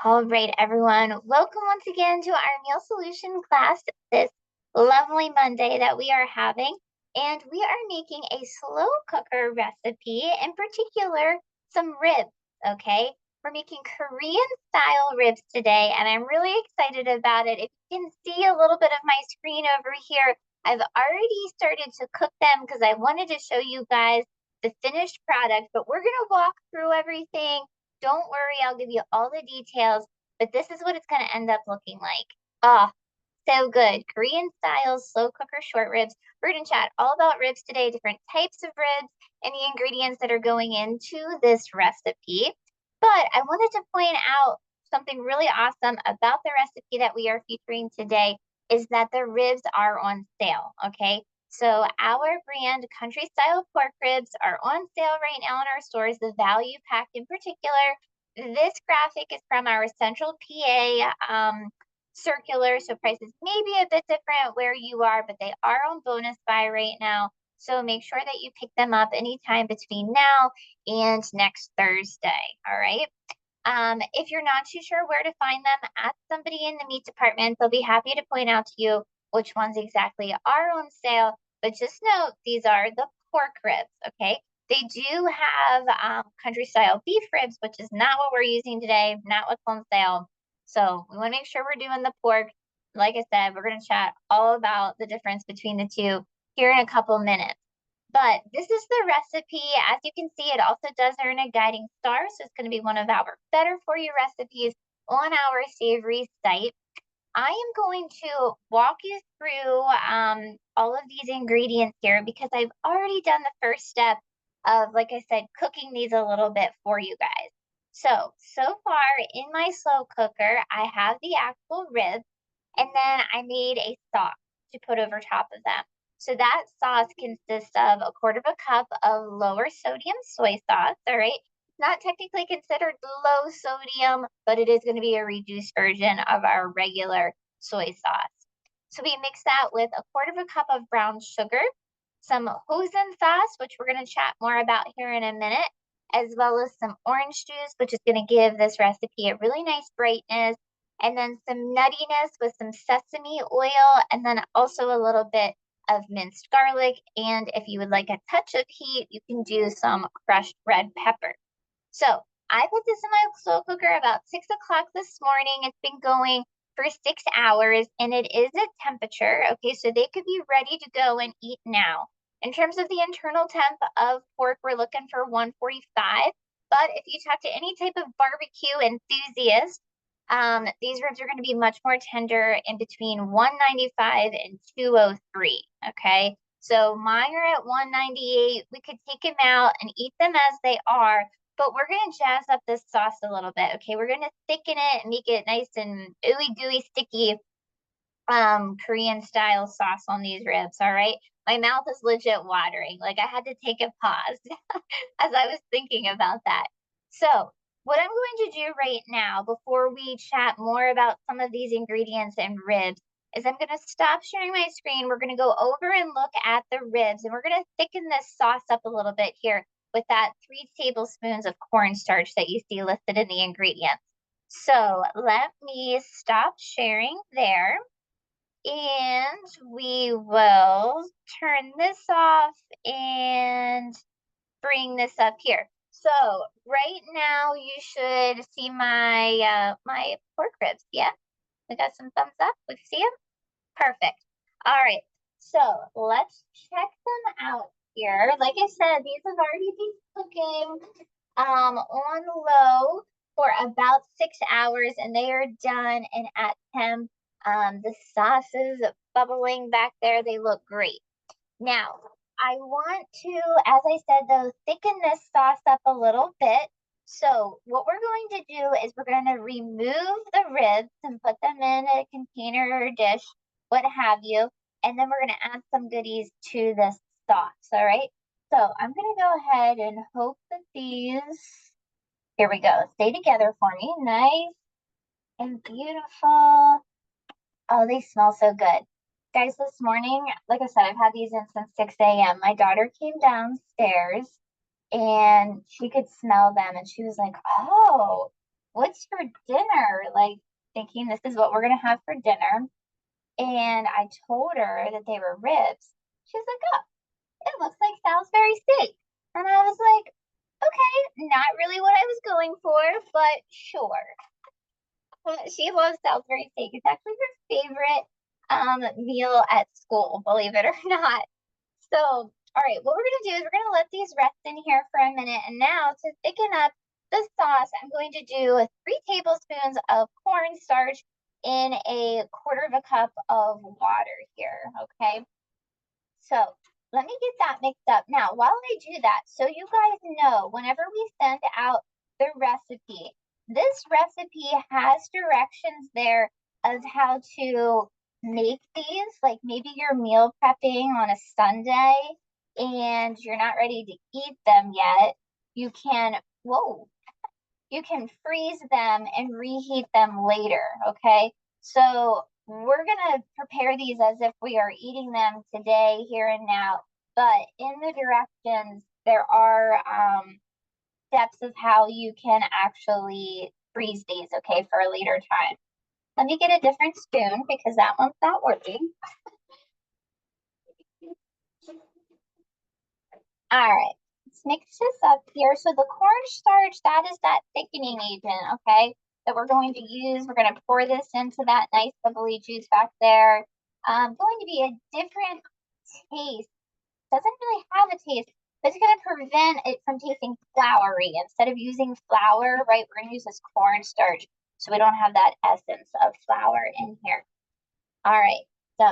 All right, everyone. Welcome once again to our meal solution class this lovely Monday that we are having. And we are making a slow cooker recipe, in particular, some ribs, okay? We're making Korean style ribs today, and I'm really excited about it. If you can see a little bit of my screen over here, I've already started to cook them because I wanted to show you guys the finished product, but we're going to walk through everything. Don't worry, I'll give you all the details, but this is what it's going to end up looking like. Oh, so good. Korean style slow cooker short ribs. We're going to chat all about ribs today, different types of ribs, and the ingredients that are going into this recipe. But I wanted to point out something really awesome about the recipe that we are featuring today is that the ribs are on sale, okay? So our brand country style pork ribs are on sale right now in our stores, the value pack in particular. This graphic is from our Central PA circular, so prices may be a bit different where you are, but they are on bonus buy right now. So make sure that you pick them up anytime between now and next Thursday, all right? If you're not too sure where to find them, ask somebody in the meat department. They'll be happy to point out to you which ones exactly are on sale. But just note, these are the pork ribs, okay? They do have country style beef ribs, which is not what we're using today, not what's on sale. So we want to make sure we're doing the pork. Like I said, we're going to chat all about the difference between the two here in a couple minutes. But this is the recipe. As you can see, it also does earn a guiding star, so it's going to be one of our better for you recipes on our savory site. I am going to walk you through all of these ingredients here because I've already done the first step of, like I said, cooking these a little bit for you guys. So far in my slow cooker, I have the actual ribs, and then I made a sauce to put over top of them. So that sauce consists of a quarter of a cup of lower sodium soy sauce, all right? Not technically considered low sodium, but it is going to be a reduced version of our regular soy sauce. So we mix that with a quarter of a cup of brown sugar, some hoisin sauce, which we're going to chat more about here in a minute, as well as some orange juice, which is going to give this recipe a really nice brightness, and then some nuttiness with some sesame oil, and then also a little bit of minced garlic. And if you would like a touch of heat, you can do some crushed red pepper. So I put this in my slow cooker about 6 o'clock this morning. It's been going for 6 hours and it is at temperature. Okay, so they could be ready to go and eat now. In terms of the internal temp of pork, we're looking for 145. But if you talk to any type of barbecue enthusiast, these ribs are going to be much more tender in between 195 and 203. Okay, so mine are at 198. We could take them out and eat them as they are, but we're going to jazz up this sauce a little bit. Okay, we're going to thicken it and make it nice and ooey gooey sticky Korean style sauce on these ribs. All right, my mouth is legit watering. Like I had to take a pause as I was thinking about that. So what I'm going to do right now before we chat more about some of these ingredients and ribs is I'm going to stop sharing my screen. We're going to go over and look at the ribs, and we're going to thicken this sauce up a little bit here with that 3 tablespoons of cornstarch that you see listed in the ingredients. So let me stop sharing there. And we will turn this off and bring this up here. So right now you should see my my pork ribs. Yeah, we got some thumbs up. We see them. Perfect. All right. So let's check them out here. Like I said, these have already been cooking on low for about 6 hours, and they are done and at temp. The sauce is bubbling back there. They look great. Now, I want to, as I said, though, thicken this sauce up a little bit. So what we're going to do is we're going to remove the ribs and put them in a container or dish, what have you. And then we're going to add some goodies to this sauce, all right? So I'm going to go ahead and hope that these, here we go, stay together for me. Nice and beautiful. Oh, they smell so good. Guys, this morning, like I said, I've had these in since 6 a.m. My daughter came downstairs and she could smell them and she was like, oh, what's for dinner? Like thinking this is what we're gonna have for dinner. And I told her that they were ribs. She was like, oh, it looks like Salisbury steak. And I was like, okay, not really what I was going for, but sure. She loves Salisbury steak. It's actually her favorite meal at school, believe it or not. So, all right, what we're gonna do is we're gonna let these rest in here for a minute. And now to thicken up the sauce, I'm going to do 3 tablespoons of cornstarch in a quarter of a cup of water here, okay? So let me get that mixed up. Now, while I do that, so you guys know, whenever we send out the recipe, this recipe has directions there of how to make these. Like maybe you're meal prepping on a Sunday and you're not ready to eat them yet. You can, whoa, you can freeze them and reheat them later, okay? So we're gonna prepare these as if we are eating them today, here and now, but in the directions, there are steps of how you can actually freeze these, okay, for a later time. Let me get a different spoon because that one's not working. All right, let's mix this up here. So the cornstarch, that is that thickening agent, okay, that we're going to use. We're going to pour this into that nice bubbly juice back there. Going to be a different taste. Doesn't really have a taste, but it's going to prevent it from tasting floury. Instead of using flour, right, we're going to use this cornstarch so we don't have that essence of flour in here. All right, so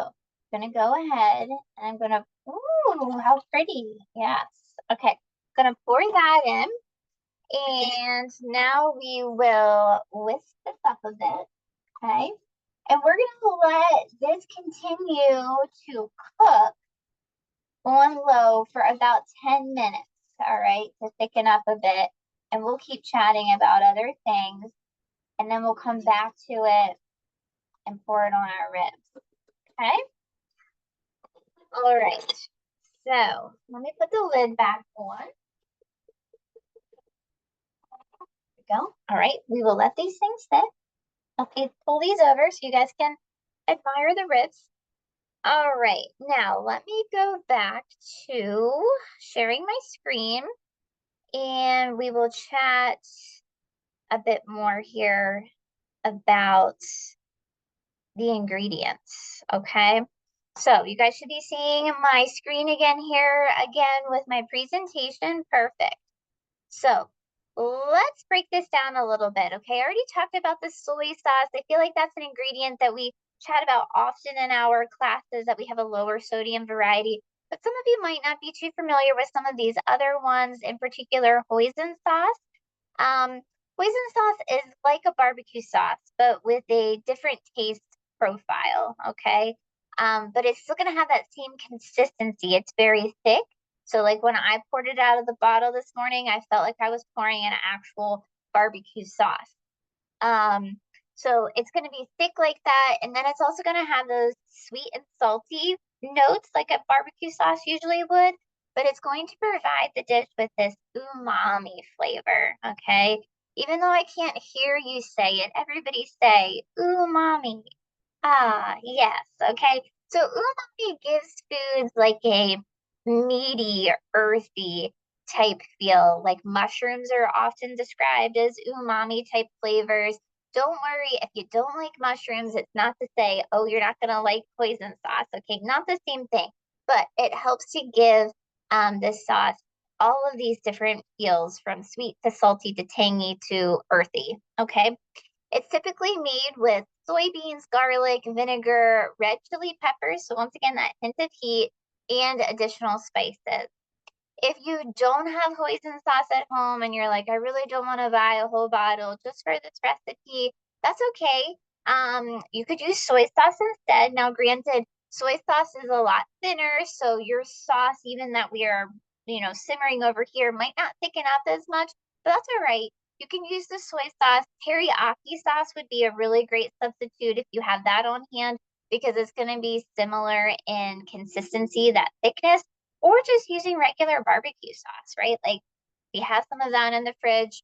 I'm gonna go ahead and I'm gonna, ooh, how pretty. Yes. Okay, gonna pour that in. And now we will whisk this up a bit. Okay. And we're gonna let this continue to cook on low for about 10 minutes. All right, to thicken up a bit. And we'll keep chatting about other things. And then we'll come back to it and pour it on our ribs. Okay. All right. So let me put the lid back on. There we go. All right. We will let these things sit. Okay, pull these over so you guys can admire the ribs. All right. Now let me go back to sharing my screen and we will chat a bit more here about the ingredients. Okay. So you guys should be seeing my screen again here again with my presentation. Perfect. So let's break this down a little bit, okay? I already talked about the soy sauce. I feel like that's an ingredient that we chat about often in our classes, that we have a lower sodium variety. But some of you might not be too familiar with some of these other ones, in particular hoisin sauce. Hoisin sauce is like a barbecue sauce, but with a different taste profile, okay? But it's still gonna have that same consistency. It's very thick. So like when I poured it out of the bottle this morning, I felt like I was pouring an actual barbecue sauce. So it's going to be thick like that. And then it's also going to have those sweet and salty notes like a barbecue sauce usually would, but it's going to provide the dish with this umami flavor. Okay. Even though I can't hear you say it, everybody say umami. Ah, yes. Okay. So umami gives foods like a meaty, earthy type feel. Like mushrooms are often described as umami type flavors. Don't worry if you don't like mushrooms. It's not to say, oh, you're not going to like hoisin sauce. Okay, not the same thing, but it helps to give this sauce all of these different feels from sweet to salty to tangy to earthy. Okay. It's typically made with soybeans, garlic, vinegar, red chili peppers. So once again, that hint of heat and additional spices. If you don't have hoisin sauce at home and you're like, I really don't want to buy a whole bottle just for this recipe, that's okay. You could use soy sauce instead. Now, granted, soy sauce is a lot thinner, so your sauce, even that we are, simmering over here, might not thicken up as much, but that's all right. You can use the soy sauce. Teriyaki sauce would be a really great substitute if you have that on hand because it's going to be similar in consistency, that thickness, or just using regular barbecue sauce, right? Like we have some of that in the fridge.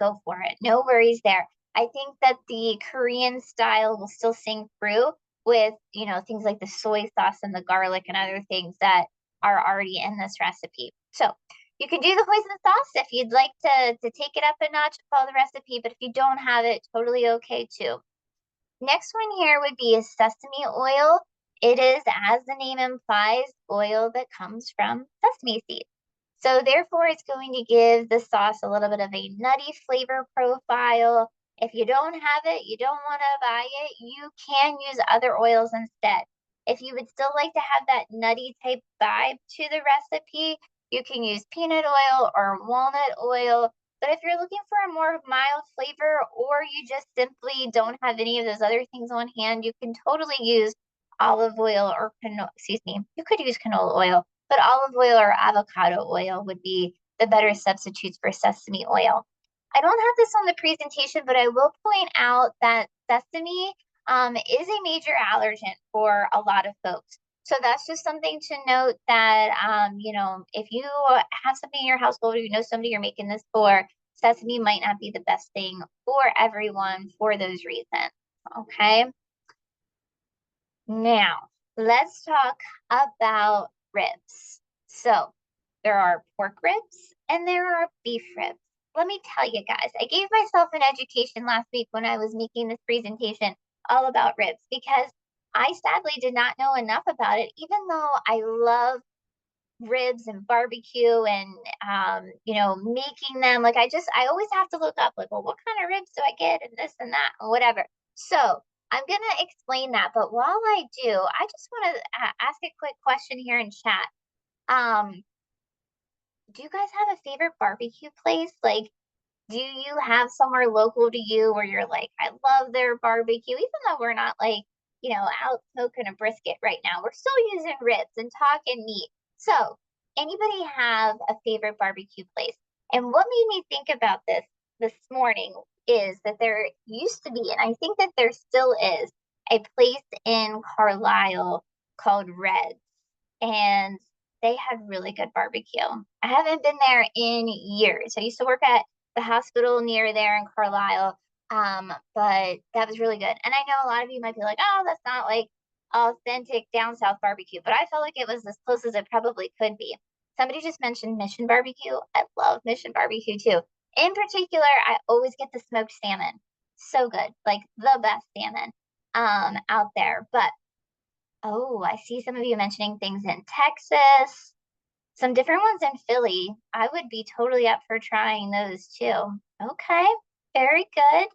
go for it. No worries there. I think that the Korean style will still sing through with, things like the soy sauce and the garlic and other things that are already in this recipe. So you can do the hoisin sauce if you'd like to take it up a notch, follow the recipe, but if you don't have it, totally okay too. Next one here would be a sesame oil. It is, as the name implies, oil that comes from sesame seeds. So therefore, it's going to give the sauce a little bit of a nutty flavor profile. If you don't have it, you don't want to buy it, you can use other oils instead. If you would still like to have that nutty type vibe to the recipe, you can use peanut oil or walnut oil. But if you're looking for a more mild flavor, or you just simply don't have any of those other things on hand, you can totally use olive oil or you could use canola oil, but olive oil or avocado oil would be the better substitutes for sesame oil. I don't have this on the presentation, but I will point out that sesame is a major allergen for a lot of folks. So that's just something to note that, if you have somebody in your household or you know somebody you're making this for, sesame might not be the best thing for everyone for those reasons. Okay. Now, let's talk about ribs. So, there are pork ribs and there are beef ribs. Let me tell you guys, I gave myself an education last week when I was making this presentation all about ribs because I sadly did not know enough about it, even though I love ribs and barbecue and making them. Like I always have to look up like, well, what kind of ribs do I get and this and that and whatever. So I'm gonna explain that, but while I do, I just want to ask a quick question here in chat. Do you guys have a favorite barbecue place? Like, do you have somewhere local to you where you're like, I love their barbecue, even though we're not like, out smoking a brisket right now. We're still using ribs and talking meat. So, anybody have a favorite barbecue place? And what made me think about this morning is that there used to be, and I think that there still is, a place in Carlisle called Red's. And they had really good barbecue. I haven't been there in years. I used to work at the hospital near there in Carlisle. But that was really good. And I know a lot of you might be like, oh, that's not like authentic down south barbecue, but I felt like it was as close as it probably could be. Somebody just mentioned Mission Barbecue. I love Mission Barbecue too. In particular, I always get the smoked salmon. So good, like the best salmon out there. But oh, I see some of you mentioning things in Texas, some different ones in Philly. I would be totally up for trying those too. Okay, very good.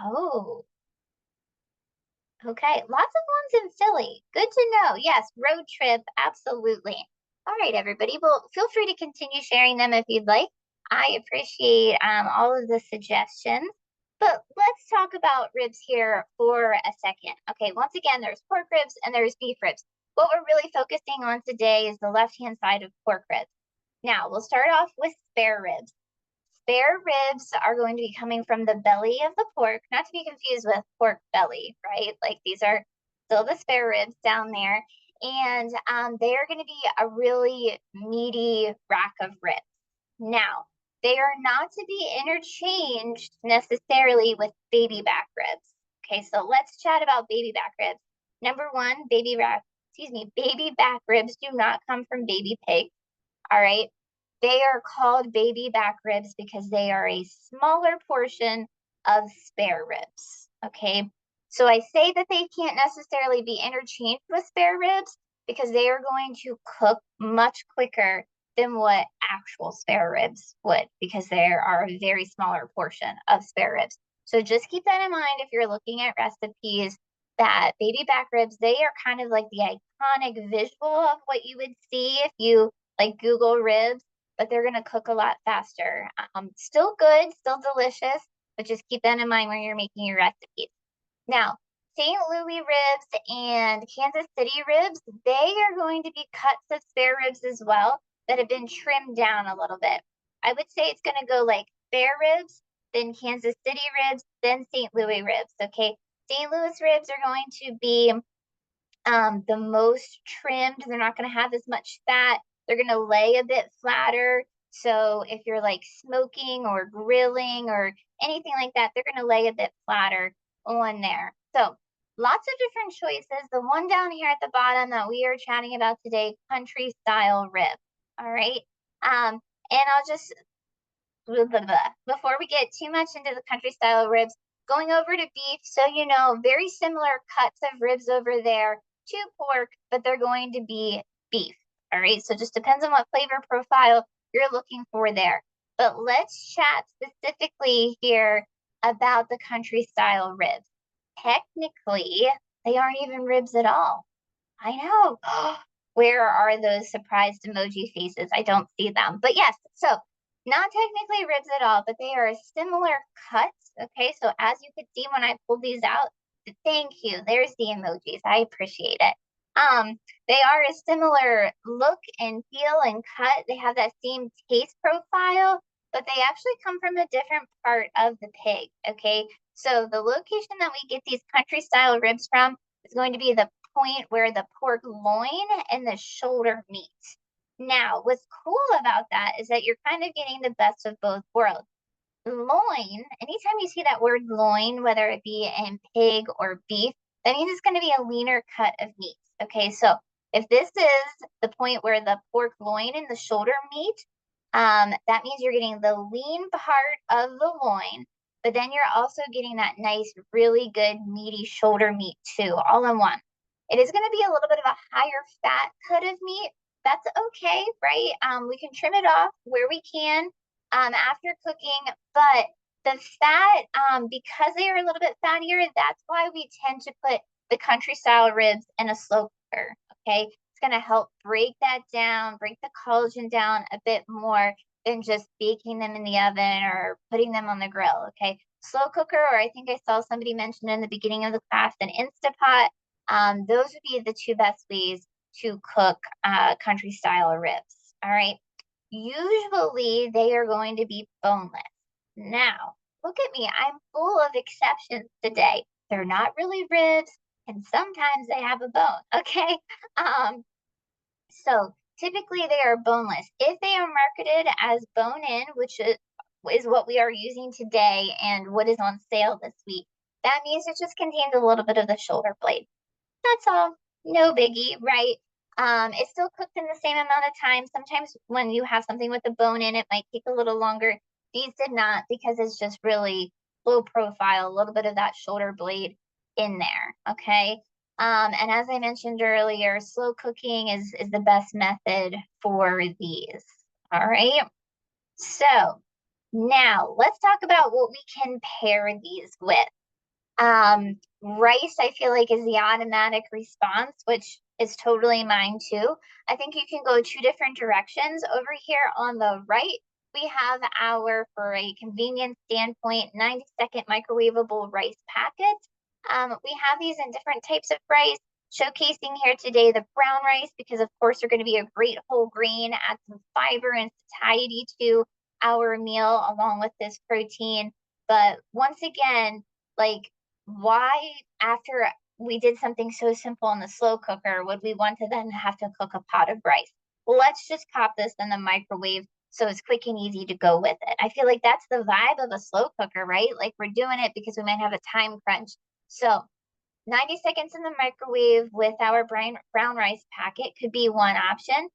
Oh, okay. Lots of ones in Philly. Good to know. Yes, road trip, absolutely. All right, everybody. Well, feel free to continue sharing them if you'd like. I appreciate all of the suggestions. But let's talk about ribs here for a second. Okay, once again, there's pork ribs and there's beef ribs. What we're really focusing on today is the left-hand side of pork ribs. Now, we'll start off with spare ribs. Spare ribs are going to be coming from the belly of the pork, not to be confused with pork belly, right? Like these are still the spare ribs down there. And they are going to be a really meaty rack of ribs. Now, they are not to be interchanged necessarily with baby back ribs. Okay, so let's chat about baby back ribs. Number one, baby back ribs do not come from baby pigs. All right. They are called baby back ribs because they are a smaller portion of spare ribs. Okay. So I say that they can't necessarily be interchanged with spare ribs because they are going to cook much quicker than what actual spare ribs would because they are a very smaller portion of spare ribs. So just keep that in mind if you're looking at recipes that baby back ribs, they are kind of like the iconic visual of what you would see if you like Google ribs, but they're going to cook a lot faster. Still good, still delicious, but just keep that in mind when you're making your recipes. Now, St. Louis ribs and Kansas City ribs, they are going to be cuts of spare ribs as well that have been trimmed down a little bit. I would say it's going to go like spare ribs, then Kansas City ribs, then St. Louis ribs. Okay, St. Louis ribs are going to be the most trimmed. They're not going to have as much fat. They're going to lay a bit flatter. So if you're like smoking or grilling or anything like that, they're going to lay a bit flatter on there. So lots of different choices. The one down here at the bottom that we are chatting about today, country style rib. All right. And I'll just before we get too much into the country style ribs, going over to beef. So, very similar cuts of ribs over there to pork, but they're going to be beef. All right. So, just depends on what flavor profile you're looking for there. But let's chat specifically here about the country style ribs. Technically, they aren't even ribs at all. I know. Where are those surprised emoji faces? I don't see them. But yes, so not technically ribs at all, but they are a similar cut. Okay, so as you could see when I pulled these out, thank you. There's the emojis. I appreciate it. They are a similar look and feel and cut. They have that same taste profile, but they actually come from a different part of the pig. Okay, so the location that we get these country style ribs from is going to be the point where the pork loin and the shoulder meet. Now, what's cool about that is that you're kind of getting the best of both worlds. Loin, anytime you see that word loin, whether it be in pig or beef, that means it's going to be a leaner cut of meat. Okay, so if this is the point where the pork loin and the shoulder meet, that means you're getting the lean part of the loin, but then you're also getting that nice, really good meaty shoulder meat too, all in one. It is going to be a little bit of a higher fat cut of meat. That's okay, right? We can trim it off where we can after cooking, but the fat, because they are a little bit fattier, that's why we tend to put the country style ribs in a slow cooker. Okay, it's going to help break that down, break the collagen down a bit more than just baking them in the oven or putting them on the grill. Okay, slow cooker, or I think I saw somebody mention in the beginning of the class an Instapot. Those would be the two best ways to cook country style ribs. All right. Usually they are going to be boneless. Now, look at me. I'm full of exceptions today. They're not really ribs, and sometimes they have a bone. Okay. So typically they are boneless. If they are marketed as bone in, which is what we are using today and what is on sale this week, that means it just contains a little bit of the shoulder blade. That's all. No biggie, right? It's still cooked in the same amount of time. Sometimes when you have something with a bone in, it might take a little longer. These did not because it's just really low profile, a little bit of that shoulder blade in there. Okay. And as I mentioned earlier, slow cooking is the best method for these. All right. So now let's talk about what we can pair these with. Rice, I feel like, is the automatic response, which is totally mine too. I think you can go two different directions. Over here on the right, we have our, for a convenience standpoint, 90-second microwavable rice packets. We have these in different types of rice, showcasing here today the brown rice, because of course they're going to be a great whole grain, add some fiber and satiety to our meal along with this protein. But once again, like, why, after we did something so simple in the slow cooker, would we want to then have to cook a pot of rice? Let's just pop this in the microwave so it's quick and easy to go with it. I feel like that's the vibe of a slow cooker, right? Like, we're doing it because we might have a time crunch. So 90 seconds in the microwave with our brown rice packet could be one option.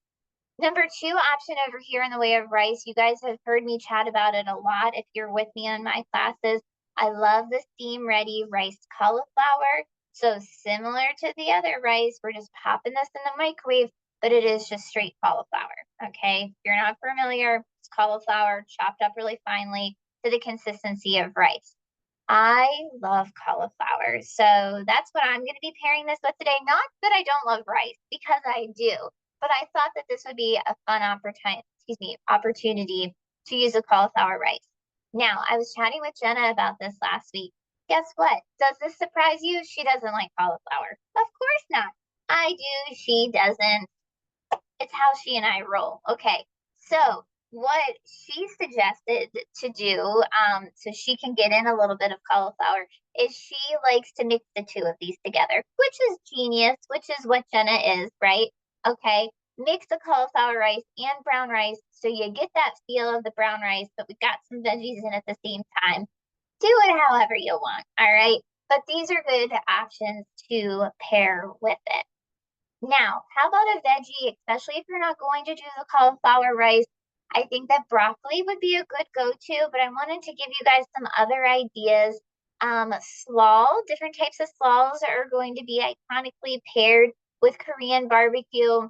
Number two option over here in the way of rice, you guys have heard me chat about it a lot if you're with me in my classes. I love the steam ready riced cauliflower. So similar to the other rice, we're just popping this in the microwave, but it is just straight cauliflower. Okay, if you're not familiar, it's cauliflower chopped up really finely to the consistency of rice. I love cauliflower, so that's what I'm going to be pairing this with today. Not that I don't love rice, because I do, but I thought that this would be a fun opportunity to use a cauliflower rice. Now, I was chatting with Jenna about this last week. Guess what? Does this surprise you? She doesn't like cauliflower. Of course not. I do. She doesn't. It's how she and I roll. Okay. So what she suggested to do, so she can get in a little bit of cauliflower, is she likes to mix the two of these together, which is genius, which is what Jenna is, right? Okay. mix the cauliflower rice and brown rice so you get that feel of the brown rice, but we got some veggies in at the same time. Do it however you want, all right? But these are good options to pair with it. Now, how about a veggie, especially if you're not going to do the cauliflower rice? I think that broccoli would be a good go-to, but I wanted to give you guys some other ideas. Slaw, different types of slaws are going to be iconically paired with Korean barbecue.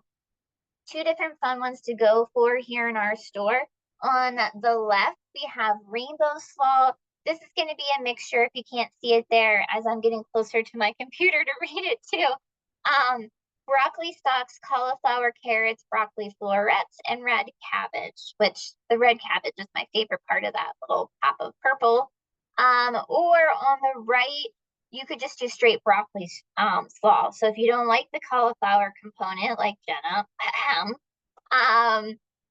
Two different fun ones to go for here in our store. On the left, we have rainbow slaw. This is going to be a mixture if you can't see it there as I'm getting closer to my computer to read it too. Broccoli stalks, cauliflower, carrots, broccoli florets, and red cabbage, which the red cabbage is my favorite part of that little pop of purple. Or on the right, you could just do straight broccoli slaw. So if you don't like the cauliflower component, like Jenna,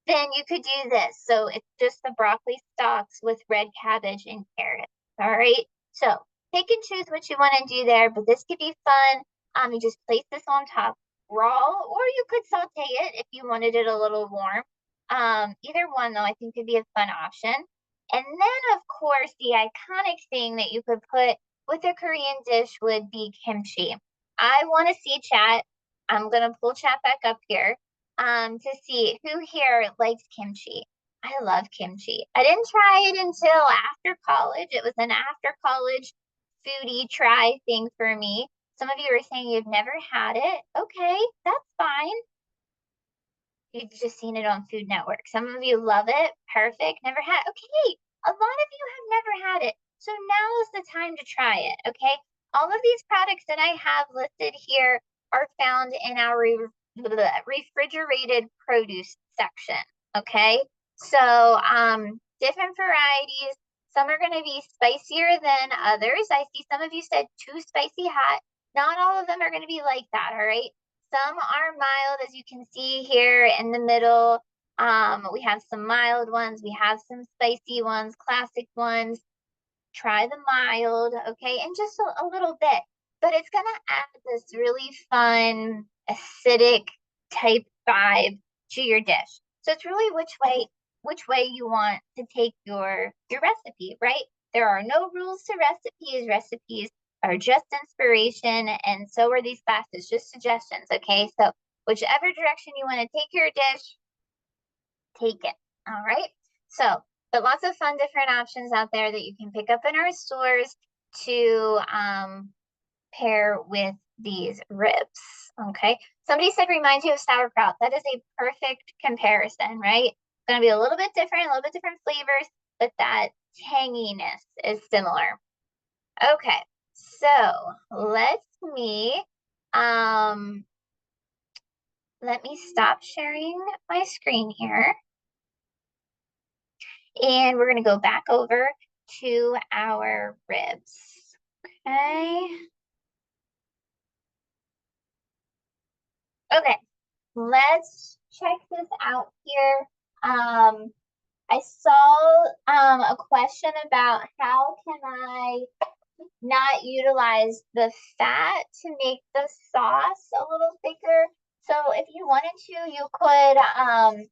then you could do this. So it's just the broccoli stalks with red cabbage and carrots. All right. So pick and choose what you want to do there, but this could be fun. You just place this on top raw, or you could saute it if you wanted it a little warm. Either one, though, I think could be a fun option. And then, of course, the iconic thing that you could put with a Korean dish would be kimchi. I want to see chat. I'm going to pull chat back up here to see who here likes kimchi. I love kimchi. I didn't try it until after college. It was an after college foodie try thing for me. Some of you are saying you've never had it. Okay, that's fine. You've just seen it on Food Network. Some of you love it. Perfect. Never had. Okay, a lot of you have never had it. So now is the time to try it. Okay. All of these products that I have listed here are found in our refrigerated produce section. Okay. So different varieties. Some are going to be spicier than others. I see some of you said too spicy hot. Not all of them are going to be like that. All right. Some are mild, as you can see here in the middle. We have some mild ones. We have some spicy ones, classic ones. Try the mild, okay? And just a little bit. But it's going to add this really fun, acidic type vibe to your dish. So it's really which way you want to take your recipe, right? There are no rules to recipes. Recipes are just inspiration, and so are these classes, just suggestions, okay? So whichever direction you want to take your dish, take it, all right? So, but lots of fun different options out there that you can pick up in our stores to pair with these ribs, okay? Somebody said reminds you of sauerkraut. That is a perfect comparison, right? It's going to be a little bit different, a little bit different flavors, but that tanginess is similar. Okay. So let me stop sharing my screen here. And we're going to go back over to our ribs. Okay. Okay. Let's check this out here. I saw a question about how can I not utilize the fat to make the sauce a little thicker. So if you wanted to,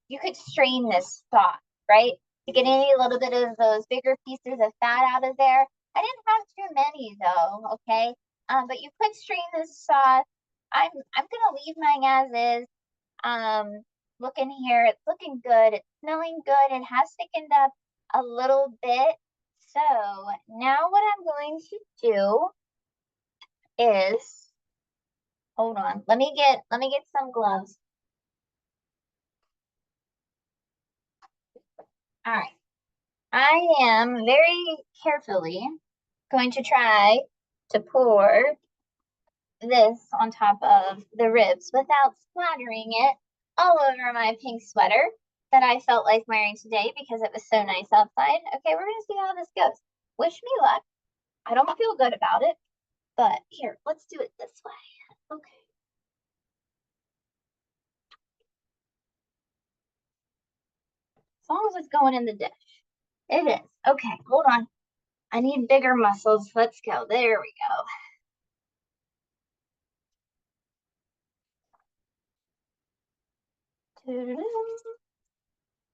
you could strain this sauce, right? To get any little bit of those bigger pieces of fat out of there. I didn't have too many though, okay? But you could strain this sauce. I'm gonna leave mine as is. Looking here, it's looking good. It's smelling good. It has thickened up a little bit. So now what I'm going to do is, hold on, let me get some gloves. All right. I am very carefully going to try to pour this on top of the ribs without splattering it all over my pink sweater that I felt like wearing today because it was so nice outside. Okay, we're gonna see how this goes. Wish me luck. I don't feel good about it, but here, let's do it this way. Okay. As long as it's going in the dish. It is. Okay, hold on. I need bigger muscles. Let's go. There we go.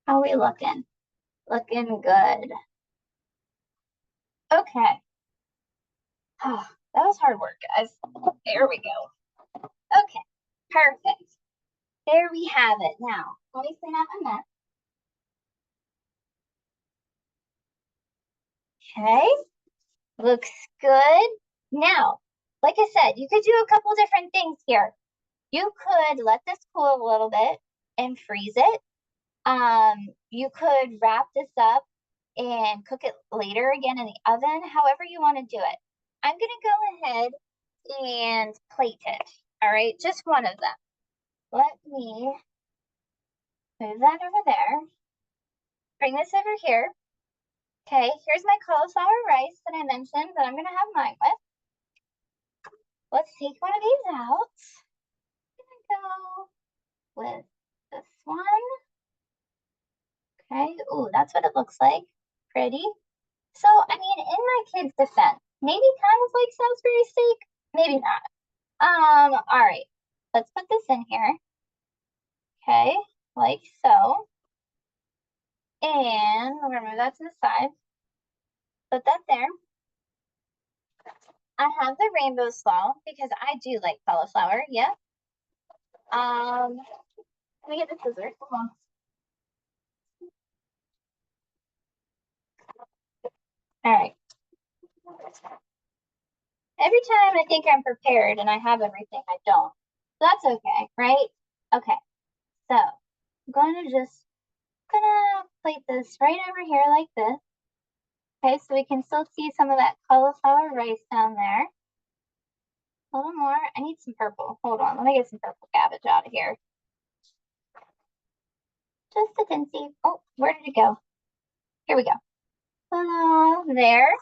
How are we looking? Looking good. Okay. Oh, that was hard work, guys. There we go. Okay, perfect. There we have it. Now, let me clean out my mess. Okay, looks good. Now, like I said, you could do a couple different things here. You could let this cool a little bit and freeze it. You could wrap this up and cook it later again in the oven, however you want to do it. I'm going to go ahead and plate it. All right, just one of them. Let me move that over there. Bring this over here. Okay, here's my cauliflower rice that I mentioned that I'm going to have mine with. Let's take one of these out. I'm going to go with this one. Okay, ooh, that's what it looks like. Pretty. So, I mean, in my kid's defense, maybe kind of like Salisbury steak, maybe not. All right, let's put this in here. Okay, like so. And we're gonna move that to the side. Put that there. I have the rainbow slaw because I do like cauliflower, yeah. Let me get the scissors, hold on. All right. Every time I think I'm prepared and I have everything, I don't. That's okay, right? Okay, so I'm gonna plate this right over here like this. Okay, so we can still see some of that cauliflower rice down there. A little more. I need some purple. Hold on, let me get some purple cabbage out of here. Just a tinsy. Oh, where did it go? Here we go. There.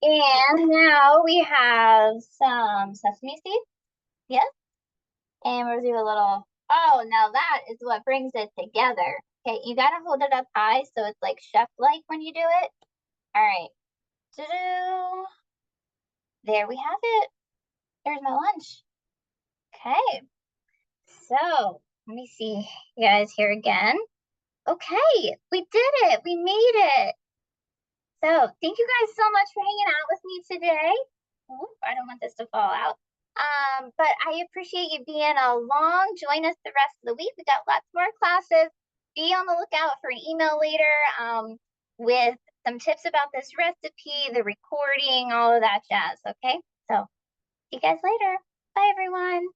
And now we have some sesame seeds. Yes. And we'll do a little, oh, now that is what brings it together. Okay, you gotta hold it up high so it's like chef-like when you do it. All right. Ta-da. There we have it. There's my lunch. Okay. So let me see you guys here again. Okay, we did it. We made it. So thank you guys so much for hanging out with me today. Oop, I don't want this to fall out. But I appreciate you being along. Join us the rest of the week. We got lots more classes. Be on the lookout for an email later with some tips about this recipe, the recording, all of that jazz. Okay, so see you guys later. Bye, everyone.